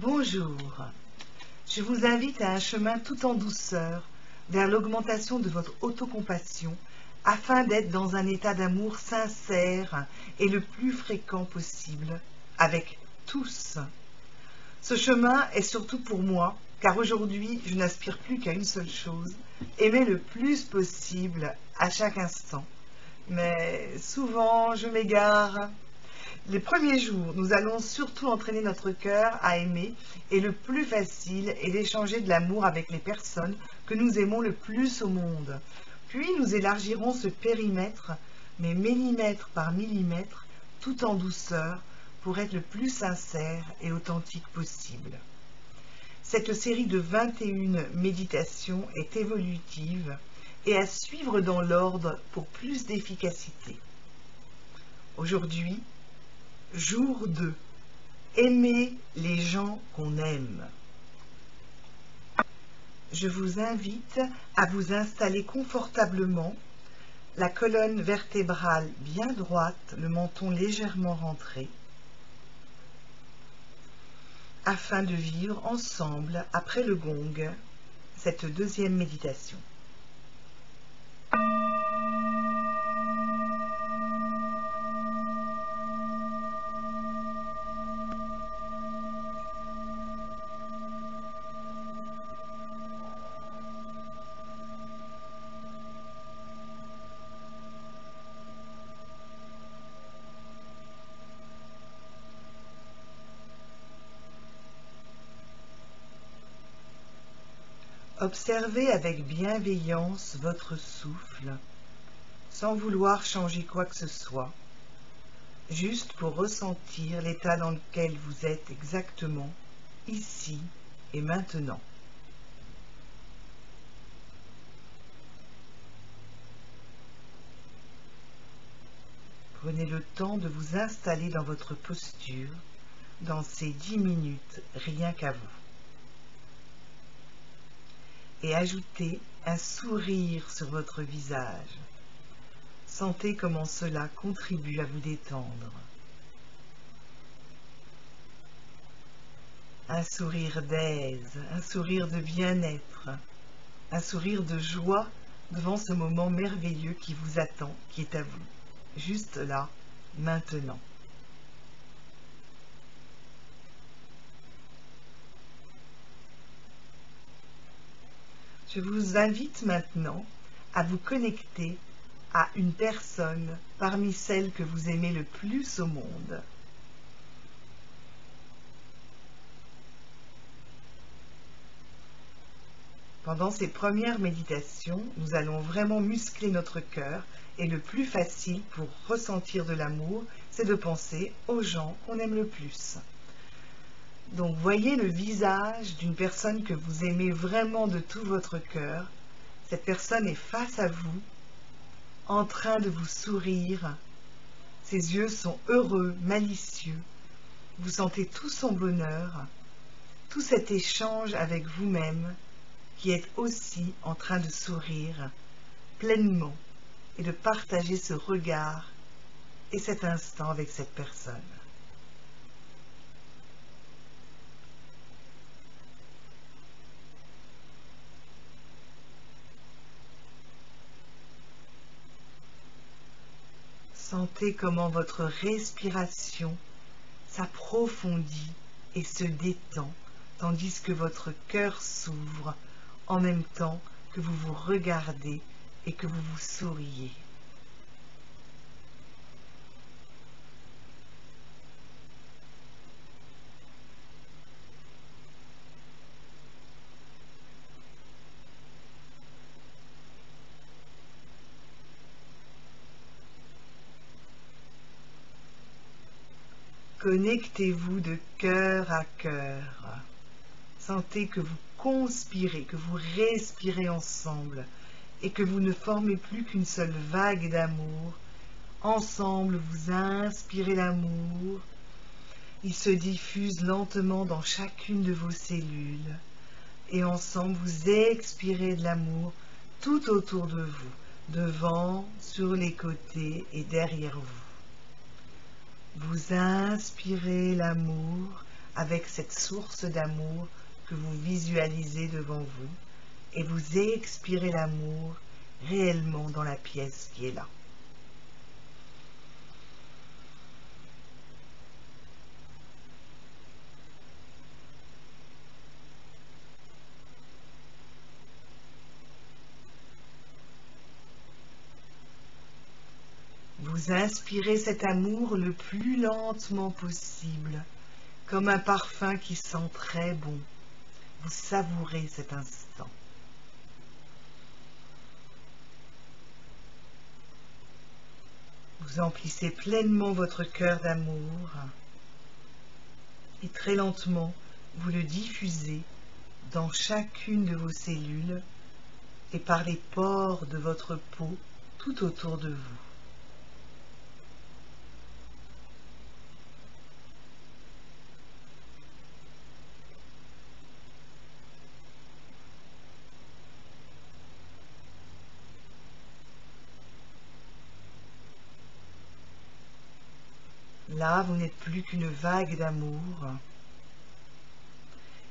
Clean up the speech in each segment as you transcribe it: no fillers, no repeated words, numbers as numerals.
Bonjour, je vous invite à un chemin tout en douceur vers l'augmentation de votre autocompassion afin d'être dans un état d'amour sincère et le plus fréquent possible avec tous. Ce chemin est surtout pour moi, car aujourd'hui je n'aspire plus qu'à une seule chose, aimer le plus possible à chaque instant. Mais souvent je m'égare. Les premiers jours, nous allons surtout entraîner notre cœur à aimer et le plus facile est d'échanger de l'amour avec les personnes que nous aimons le plus au monde. Puis nous élargirons ce périmètre, mais millimètre par millimètre, tout en douceur, pour être le plus sincère et authentique possible. Cette série de 21 méditations est évolutive et à suivre dans l'ordre pour plus d'efficacité. Aujourd'hui, Jour 2. Aimer les gens qu'on aime. Je vous invite à vous installer confortablement, la colonne vertébrale bien droite, le menton légèrement rentré, afin de vivre ensemble, après le gong, cette deuxième méditation. Observez avec bienveillance votre souffle, sans vouloir changer quoi que ce soit, juste pour ressentir l'état dans lequel vous êtes exactement, ici et maintenant. Prenez le temps de vous installer dans votre posture, dans ces 10 minutes, rien qu'à vous. Et ajoutez un sourire sur votre visage. Sentez comment cela contribue à vous détendre. Un sourire d'aise, un sourire de bien-être, un sourire de joie devant ce moment merveilleux qui vous attend, qui est à vous, juste là, maintenant. Je vous invite maintenant à vous connecter à une personne parmi celles que vous aimez le plus au monde. Pendant ces premières méditations, nous allons vraiment muscler notre cœur et le plus facile pour ressentir de l'amour, c'est de penser aux gens qu'on aime le plus. Donc voyez le visage d'une personne que vous aimez vraiment de tout votre cœur. Cette personne est face à vous, en train de vous sourire. Ses yeux sont heureux, malicieux. Vous sentez tout son bonheur, tout cet échange avec vous-même qui est aussi en train de sourire pleinement et de partager ce regard et cet instant avec cette personne. Sentez comment votre respiration s'approfondit et se détend, tandis que votre cœur s'ouvre en même temps que vous vous regardez et que vous vous souriez. Connectez-vous de cœur à cœur. Sentez que vous conspirez, que vous respirez ensemble et que vous ne formez plus qu'une seule vague d'amour. Ensemble, vous inspirez l'amour. Il se diffuse lentement dans chacune de vos cellules. Et ensemble, vous expirez de l'amour tout autour de vous, devant, sur les côtés et derrière vous. Vous inspirez l'amour avec cette source d'amour que vous visualisez devant vous et vous expirez l'amour réellement dans la pièce qui est là. Vous inspirez cet amour le plus lentement possible, comme un parfum qui sent très bon. Vous savourez cet instant. Vous emplissez pleinement votre cœur d'amour et très lentement, vous le diffusez dans chacune de vos cellules et par les pores de votre peau tout autour de vous. Là, vous n'êtes plus qu'une vague d'amour.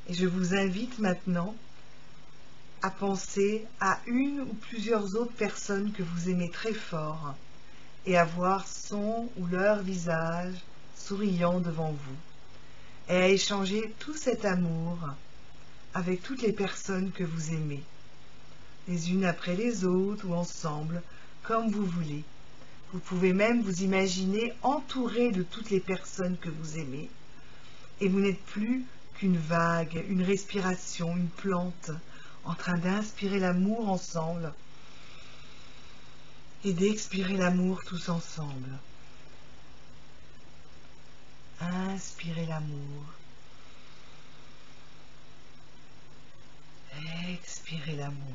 Et je vous invite maintenant à penser à une ou plusieurs autres personnes que vous aimez très fort et à voir son ou leur visage souriant devant vous et à échanger tout cet amour avec toutes les personnes que vous aimez, les unes après les autres ou ensemble, comme vous voulez. Vous pouvez même vous imaginer entouré de toutes les personnes que vous aimez et vous n'êtes plus qu'une vague, une respiration, une plante en train d'inspirer l'amour ensemble et d'expirer l'amour tous ensemble. Inspirez l'amour. Expirez l'amour.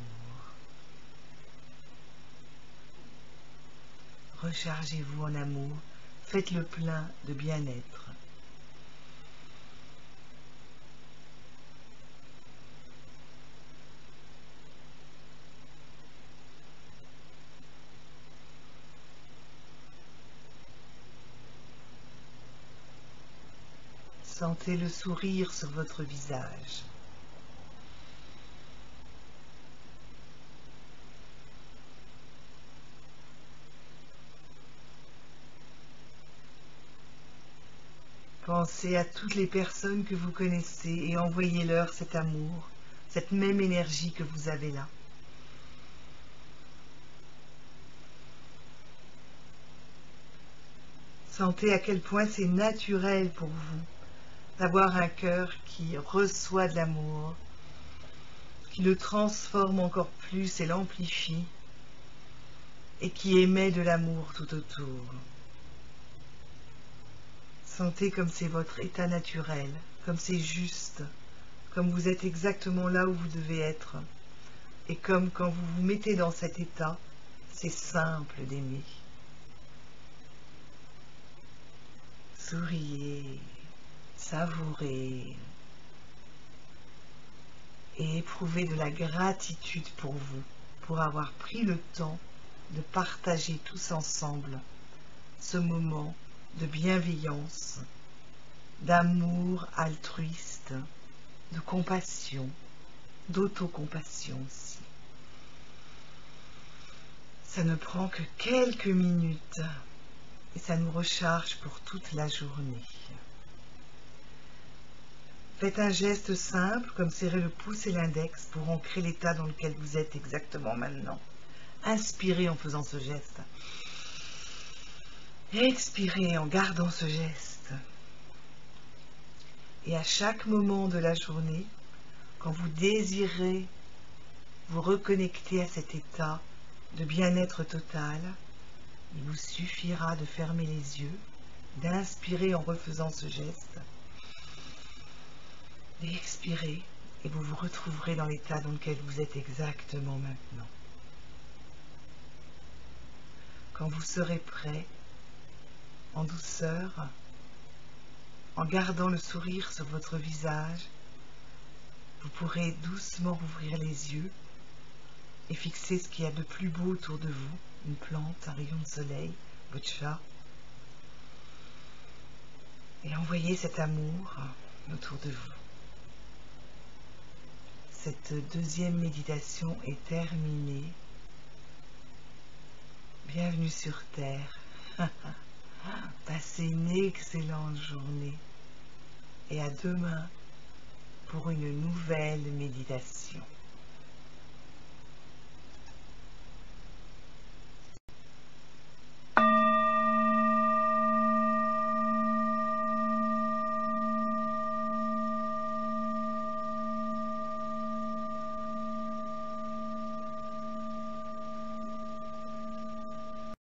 Rechargez-vous en amour. Faites le plein de bien-être. Sentez le sourire sur votre visage. Pensez à toutes les personnes que vous connaissez et envoyez-leur cet amour, cette même énergie que vous avez là. Sentez à quel point c'est naturel pour vous d'avoir un cœur qui reçoit de l'amour, qui le transforme encore plus et l'amplifie, et qui émet de l'amour tout autour. Sentez comme c'est votre état naturel, comme c'est juste, comme vous êtes exactement là où vous devez être, et comme quand vous vous mettez dans cet état, c'est simple d'aimer. Souriez, savourez et éprouvez de la gratitude pour vous, pour avoir pris le temps de partager tous ensemble ce moment de bienveillance, d'amour altruiste, de compassion, d'autocompassion aussi. Ça ne prend que quelques minutes et ça nous recharge pour toute la journée. Faites un geste simple comme serrer le pouce et l'index pour ancrer l'état dans lequel vous êtes exactement maintenant. Inspirez en faisant ce geste. Expirez en gardant ce geste. Et à chaque moment de la journée, quand vous désirez vous reconnecter à cet état de bien-être total, il vous suffira de fermer les yeux, d'inspirer en refaisant ce geste, d'expirer et vous vous retrouverez dans l'état dans lequel vous êtes exactement maintenant. Quand vous serez prêt, en douceur, en gardant le sourire sur votre visage, vous pourrez doucement rouvrir les yeux et fixer ce qu'il y a de plus beau autour de vous, une plante, un rayon de soleil, votre chat, et envoyer cet amour autour de vous. Cette deuxième méditation est terminée. Bienvenue sur Terre. Passez une excellente journée et à demain pour une nouvelle méditation.